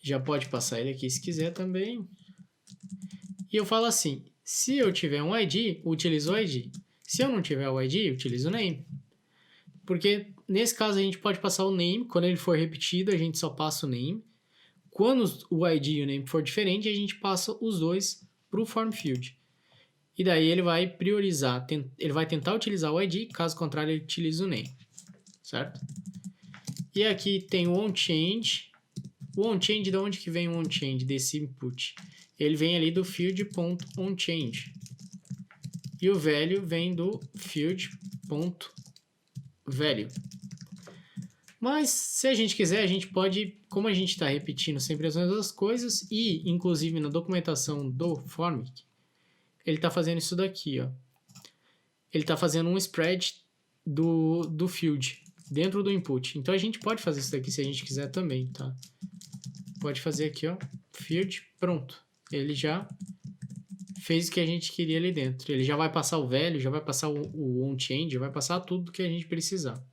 Já pode passar ele aqui se quiser também. E eu falo assim, se eu tiver um ID, utilizo o ID. Se eu não tiver o ID, utilizo o name. Porque nesse caso a gente pode passar o name, quando ele for repetido a gente só passa o name. Quando o ID e o name for diferente, a gente passa os dois para o form field. E daí ele vai priorizar, ele vai tentar utilizar o ID, caso contrário ele utiliza o name, certo? E aqui tem o onChange. O onChange, de onde que vem o onChange desse input? Ele vem ali do field.onChange. E o value vem do field.value. Mas se a gente quiser, a gente pode, como a gente está repetindo sempre as mesmas coisas, e inclusive na documentação do Formic, ele está fazendo isso daqui, ó. Ele está fazendo um spread do field dentro do input. Então a gente pode fazer isso daqui se a gente quiser também, tá? Pode fazer aqui, ó, field, pronto. Ele já fez o que a gente queria ali dentro. Ele já vai passar o value, já vai passar o onChange, já vai passar tudo que a gente precisar.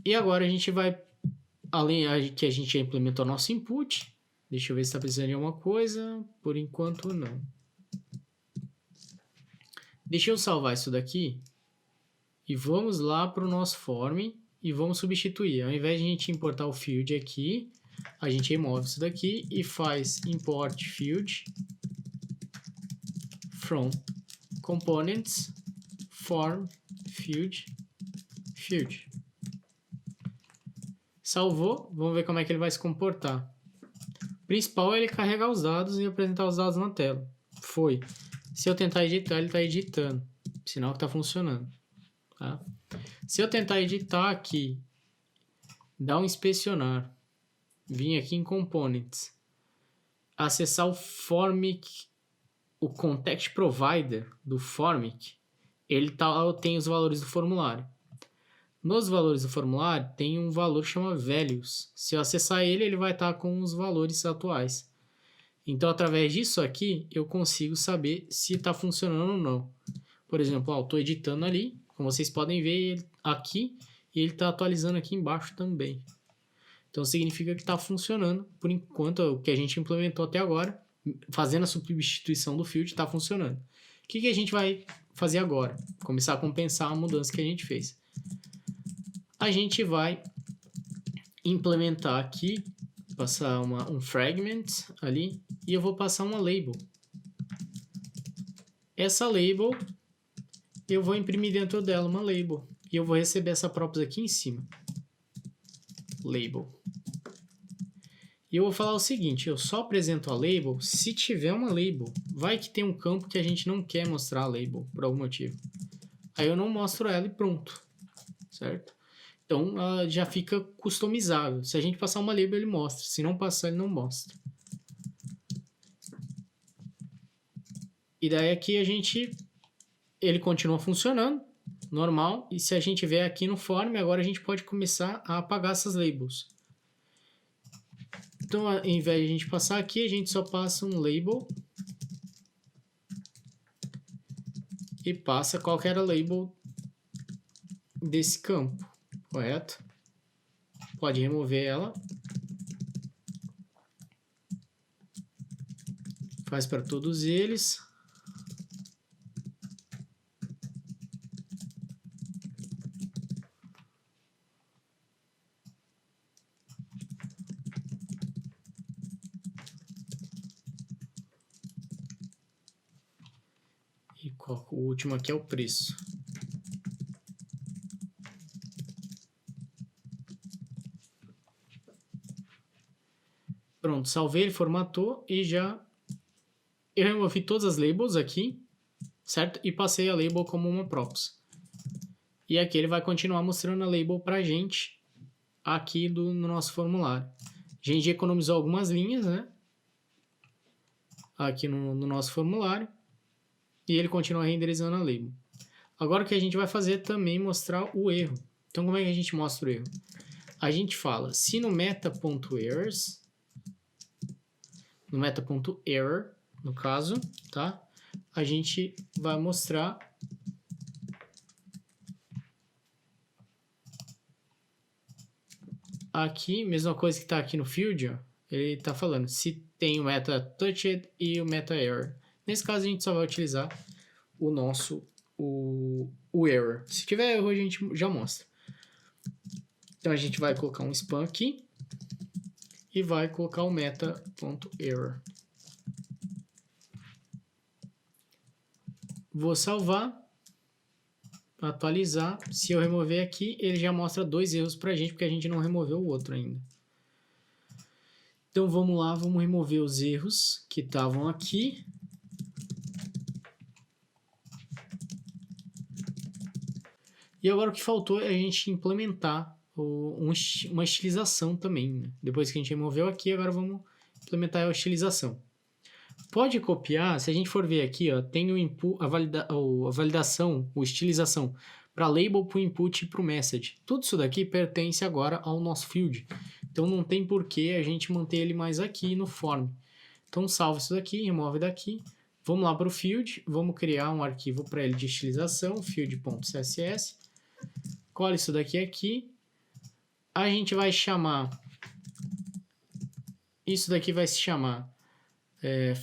E agora a gente vai, além que a gente já implementou nosso input. Deixa eu ver se está precisando de alguma coisa. Por enquanto, não. Deixa eu salvar isso daqui. E vamos lá para o nosso form. E vamos substituir. Ao invés de a gente importar o field aqui, a gente remove isso daqui e faz import field from components form field. Salvou. Vamos ver como é que ele vai se comportar. O principal é ele carregar os dados e apresentar os dados na tela. Foi. Se eu tentar editar, ele está editando. Sinal que está funcionando. Tá? Se eu tentar editar aqui, dar um inspecionar, vir aqui em Components, acessar o Formic, o Context Provider do Formic, ele tem os valores do formulário. Nos valores do formulário tem um valor que chama values. Se eu acessar ele, ele vai estar com os valores atuais. Então, através disso aqui, eu consigo saber se está funcionando ou não. Por exemplo, estou editando ali, como vocês podem ver ele aqui, e ele está atualizando aqui embaixo também. Então, significa que está funcionando, por enquanto, o que a gente implementou até agora, fazendo a substituição do field, está funcionando. O que a gente vai fazer agora? Começar a compensar a mudança que a gente fez. A gente vai implementar aqui, passar um fragment ali, e eu vou passar uma label. Essa label, eu vou imprimir dentro dela uma label, e eu vou receber essa props aqui em cima. Label. E eu vou falar o seguinte, eu só apresento a label se tiver uma label. Vai que tem um campo que a gente não quer mostrar a label, por algum motivo. Aí eu não mostro ela e pronto, certo? Então, ela já fica customizável. Se a gente passar uma label, ele mostra. Se não passar, ele não mostra. E daí aqui ele continua funcionando, normal. E se a gente vier aqui no form, agora a gente pode começar a apagar essas labels. Então, ao invés de a gente passar aqui, a gente só passa um label. E passa qualquer label desse campo, correto? Pode remover ela. Faz para todos eles. E o último aqui é o preço. Pronto, salvei, ele formatou e já eu removi todas as labels aqui, certo? E passei a label como uma props. E aqui ele vai continuar mostrando a label pra gente aqui no nosso formulário. A gente economizou algumas linhas, né? Aqui no nosso formulário. E ele continua renderizando a label. Agora o que a gente vai fazer é também mostrar o erro. Então como é que a gente mostra o erro? A gente fala, se no meta.errors, no meta.error, no caso, tá? A gente vai mostrar aqui, mesma coisa que está aqui no field, ó, ele está falando se tem o meta touched e o meta error. Nesse caso a gente só vai utilizar o nosso o error. Se tiver erro a gente já mostra. Então a gente vai colocar um span aqui e vai colocar o meta.error. Vou salvar, atualizar. Se eu remover aqui, ele já mostra 2 erros pra gente, porque a gente não removeu o outro ainda. Então vamos lá, vamos remover os erros que estavam aqui. E agora o que faltou é a gente implementar uma estilização também, né? Depois que a gente removeu aqui, agora vamos implementar a estilização. Pode copiar, se a gente for ver aqui, ó, tem a validação, a estilização para label, para o input e para o message. Tudo isso daqui pertence agora ao nosso field. Então não tem por que a gente manter ele mais aqui no form. Então salva isso daqui, remove daqui. Vamos lá para o field, vamos criar um arquivo para ele de estilização, field.css. Cola isso daqui aqui. A gente vai chamar, isso daqui vai se chamar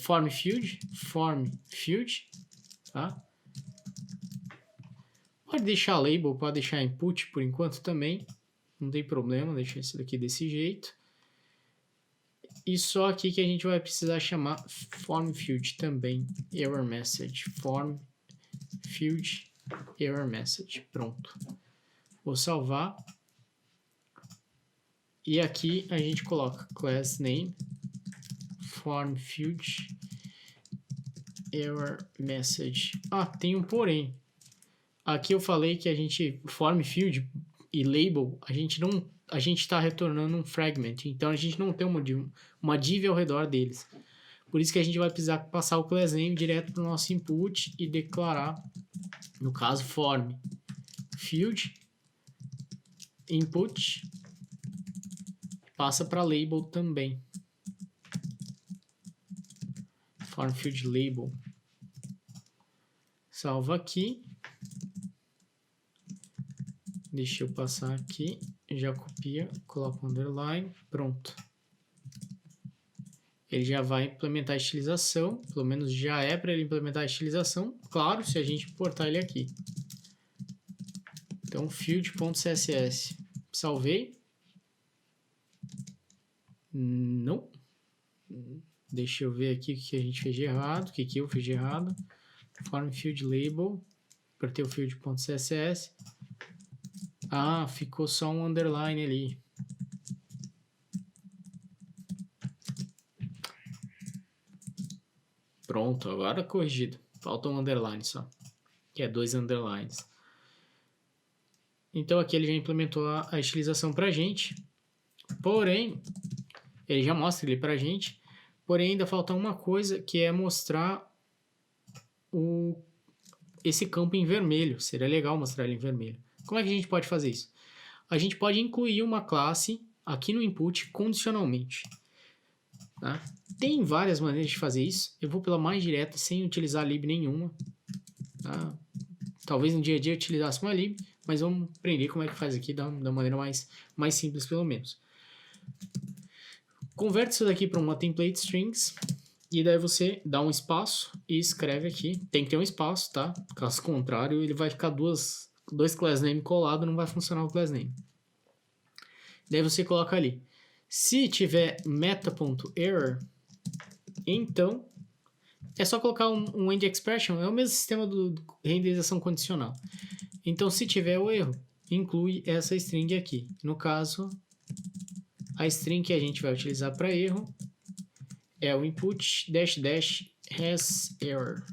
form field, tá? Pode deixar label, pode deixar input por enquanto também, não tem problema, deixa isso daqui desse jeito. E só aqui que a gente vai precisar chamar form field também, error message, form field error message, pronto. Vou salvar. E aqui a gente coloca class name, form field error message. Ah, tem um porém. Aqui eu falei que a gente, form field e label, a gente está retornando um fragment, então a gente não tem uma div ao redor deles. Por isso que a gente vai precisar passar o class name direto para o nosso input e declarar, no caso, form field input, passa para label também. Form field label. Salva aqui. Deixa eu passar aqui. Já copia, coloca um underline, pronto. Ele já vai implementar a estilização, pelo menos já é para ele implementar a estilização, claro, se a gente importar ele aqui. Então, field.css. Salvei. Não. Deixa eu ver aqui o que a gente fez de errado, o que eu fiz de errado. Form field label, apertei o field.css. Ah, ficou só um underline ali. Pronto, agora corrigido. Falta um underline só, que é 2 underlines. Então aqui ele já implementou a estilização pra gente. Porém, ele já mostra ele pra gente. Porém, ainda falta uma coisa, que é mostrar esse campo em vermelho. Seria legal mostrar ele em vermelho. Como é que a gente pode fazer isso? A gente pode incluir uma classe aqui no input condicionalmente. Tá? Tem várias maneiras de fazer isso. Eu vou pela mais direta, sem utilizar lib nenhuma. Tá? Talvez no dia a dia eu utilizasse uma lib, mas vamos aprender como é que faz aqui da maneira mais simples, pelo menos. Converte isso daqui para uma template strings, e daí você dá um espaço e escreve aqui. Tem que ter um espaço, tá? Caso contrário, ele vai ficar dois class name colado, não vai funcionar o class name. Daí você coloca ali. Se tiver meta.error, então é só colocar um end expression, é o mesmo sistema do renderização condicional. Então, se tiver o erro, inclui essa string aqui. No caso, a string que a gente vai utilizar para erro é o input -- has error.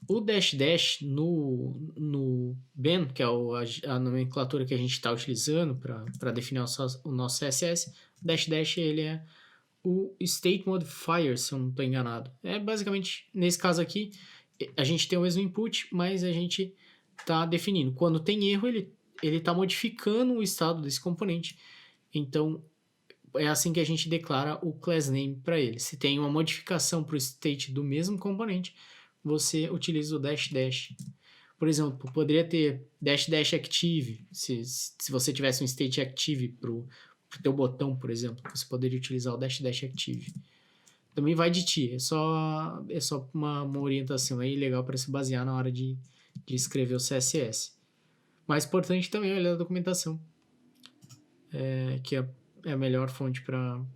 O -- no Ben, que é a nomenclatura que a gente está utilizando para definir o nosso CSS, o -- ele é o state modifier, se eu não estou enganado. É basicamente, nesse caso aqui, a gente tem o mesmo input, mas a gente está definindo. Quando tem erro, ele está modificando o estado desse componente. Então, é assim que a gente declara o class name para ele. Se tem uma modificação para o state do mesmo componente, você utiliza o -- Por exemplo, poderia ter -- active, se você tivesse um state active para o teu botão, por exemplo, você poderia utilizar o -- active. Também vai de ti, é só uma orientação aí legal para se basear na hora de escrever o CSS. Mais importante também é olhar a documentação, que é a melhor fonte para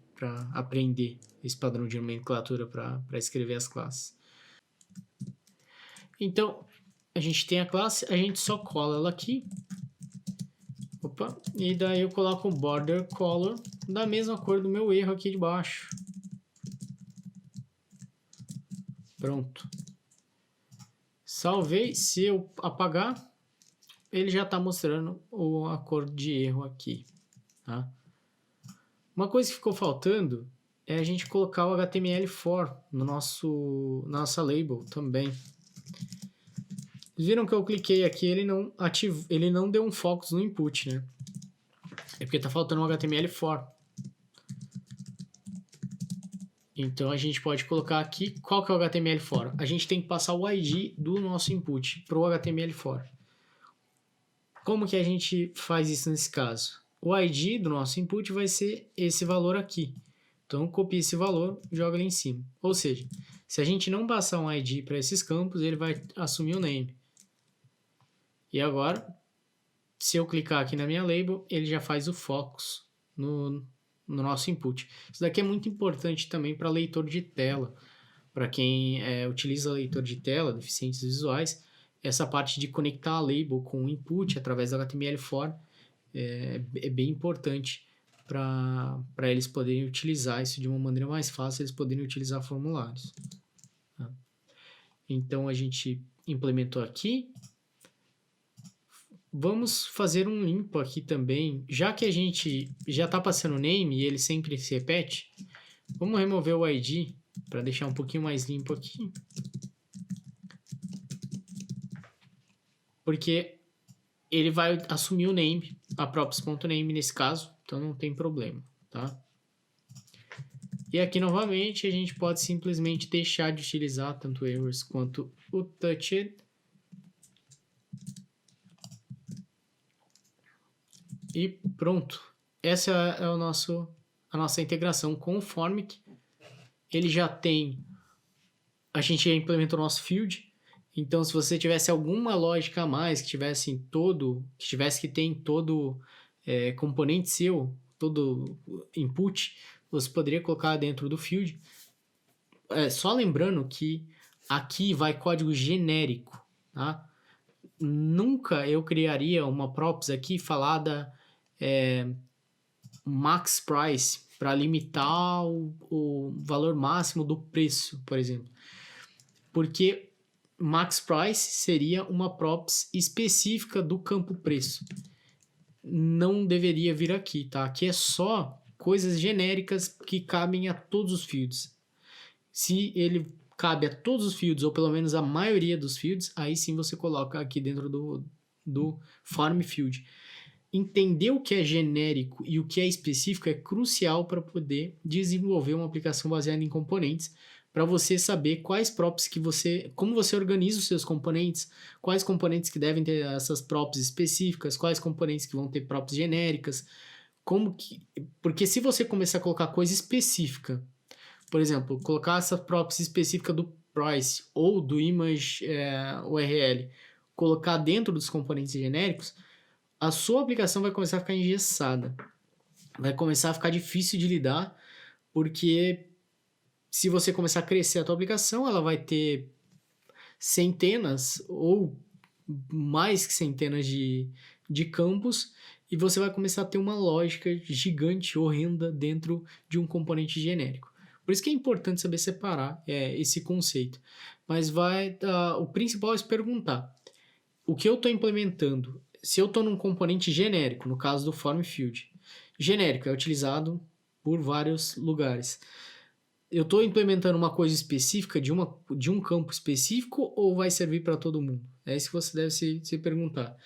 aprender esse padrão de nomenclatura para escrever as classes. Então, a gente tem a classe, a gente só cola ela aqui. Opa, e daí eu coloco o border color da mesma cor do meu erro aqui de baixo. Pronto. Salvei. Se eu apagar, ele já está mostrando a cor de erro aqui. Tá? Uma coisa que ficou faltando é a gente colocar o HTML4 na nossa label também. Viram que eu cliquei aqui, ele não deu um focus no input, né? É porque está faltando um HTML4. Então a gente pode colocar aqui, qual que é o HTML4? A gente tem que passar o ID do nosso input para o HTML4. Como que a gente faz isso nesse caso? O ID do nosso input vai ser esse valor aqui. Então copia esse valor, joga ali em cima. Ou seja, se a gente não passar um ID para esses campos, ele vai assumir o name. E agora, se eu clicar aqui na minha label, ele já faz o focus no nosso input. Isso daqui é muito importante também para leitor de tela. Para quem utiliza leitor de tela, deficientes visuais, essa parte de conectar a label com o input através do HTML4 é bem importante para eles poderem utilizar isso de uma maneira mais fácil, eles poderem utilizar formulários. Tá? Então, a gente implementou aqui. Vamos fazer um limpo aqui também. Já que a gente já está passando o name e ele sempre se repete, vamos remover o ID para deixar um pouquinho mais limpo aqui. porque ele vai assumir o name, a props.name nesse caso, então não tem problema, tá? E aqui novamente a gente pode simplesmente deixar de utilizar tanto o errors quanto o touched. E pronto. Essa é a nossa integração com o Formic. Ele já tem... A gente já implementou o nosso field. Então, se você tivesse alguma lógica a mais, que tivesse que ter em todo componente seu, todo input, você poderia colocar dentro do field. Só lembrando que aqui vai código genérico, tá? Nunca eu criaria uma props aqui falada max price para limitar o valor máximo do preço, por exemplo. Porque max price seria uma props específica do campo preço. Não deveria vir aqui, tá? Aqui é só coisas genéricas que cabem a todos os fields. Se ele cabe a todos os fields, ou pelo menos a maioria dos fields, aí sim você coloca aqui dentro do form field. Entender o que é genérico e o que é específico é crucial para poder desenvolver uma aplicação baseada em componentes, para você saber quais props como você organiza os seus componentes, quais componentes que devem ter essas props específicas, quais componentes que vão ter props genéricas, porque se você começar a colocar coisa específica, por exemplo, colocar essa props específica do price ou do image URL, colocar dentro dos componentes genéricos, a sua aplicação vai começar a ficar engessada. Vai começar a ficar difícil de lidar, porque se você começar a crescer a tua aplicação, ela vai ter centenas ou mais que centenas de campos, e você vai começar a ter uma lógica gigante, horrenda, dentro de um componente genérico. Por isso que é importante saber separar esse conceito. Mas o principal é se perguntar, o que eu estou implementando? Se eu estou num componente genérico, no caso do form field, genérico é utilizado por vários lugares. Eu estou implementando uma coisa específica de um campo específico ou vai servir para todo mundo? É isso que você deve se perguntar.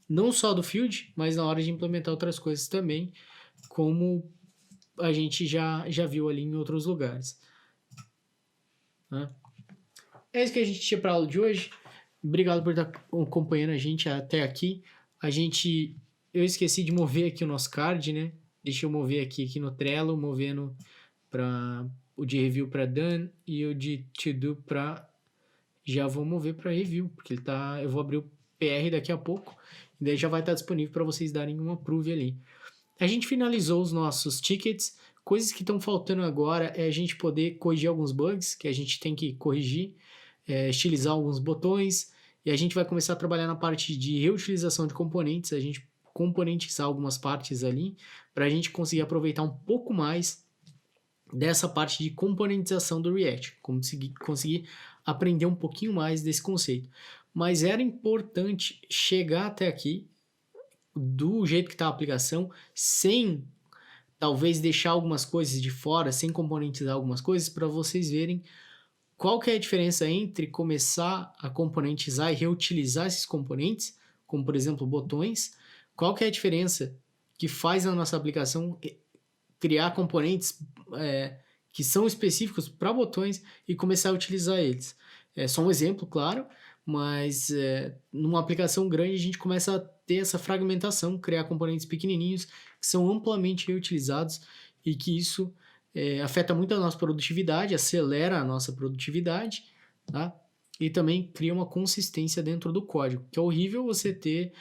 Não só do field, mas na hora de implementar outras coisas também, como a gente já viu ali em outros lugares. Né? É isso que a gente tinha para a aula de hoje. Obrigado por estar acompanhando a gente até aqui. Eu esqueci de mover aqui o nosso card, né? Deixa eu mover aqui no Trello, movendo para o de review para done e o de to do para... Já vou mover para review, porque eu vou abrir o PR daqui a pouco, e daí já vai estar disponível para vocês darem um approve ali. A gente finalizou os nossos tickets. Coisas que estão faltando agora é a gente poder corrigir alguns bugs que a gente tem que corrigir, estilizar alguns botões, e a gente vai começar a trabalhar na parte de reutilização de componentes, a gente componentizar algumas partes ali, para a gente conseguir aproveitar um pouco mais dessa parte de componentização do React, conseguir aprender um pouquinho mais desse conceito. Mas era importante chegar até aqui, do jeito que está a aplicação, sem talvez deixar algumas coisas de fora, sem componentizar algumas coisas, para vocês verem qual que é a diferença entre começar a componentizar e reutilizar esses componentes, como por exemplo botões, qual que é a diferença que faz na nossa aplicação criar componentes que são específicos para botões e começar a utilizar eles. É só um exemplo, claro, mas numa aplicação grande a gente começa a ter essa fragmentação, criar componentes pequenininhos que são amplamente reutilizados e que isso afeta muito a nossa produtividade, acelera a nossa produtividade, tá? E também cria uma consistência dentro do código, que é horrível você ter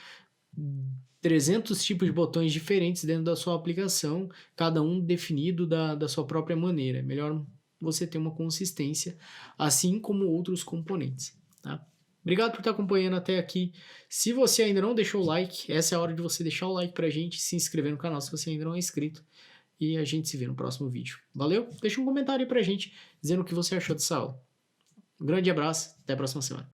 300 tipos de botões diferentes dentro da sua aplicação, cada um definido da sua própria maneira. É melhor você ter uma consistência, assim como outros componentes, tá? Obrigado por estar acompanhando até aqui. Se você ainda não deixou o like, essa é a hora de você deixar o like pra gente, se inscrever no canal se você ainda não é inscrito, e a gente se vê no próximo vídeo. Valeu? Deixa um comentário aí pra gente, dizendo o que você achou dessa aula. Um grande abraço, até a próxima semana.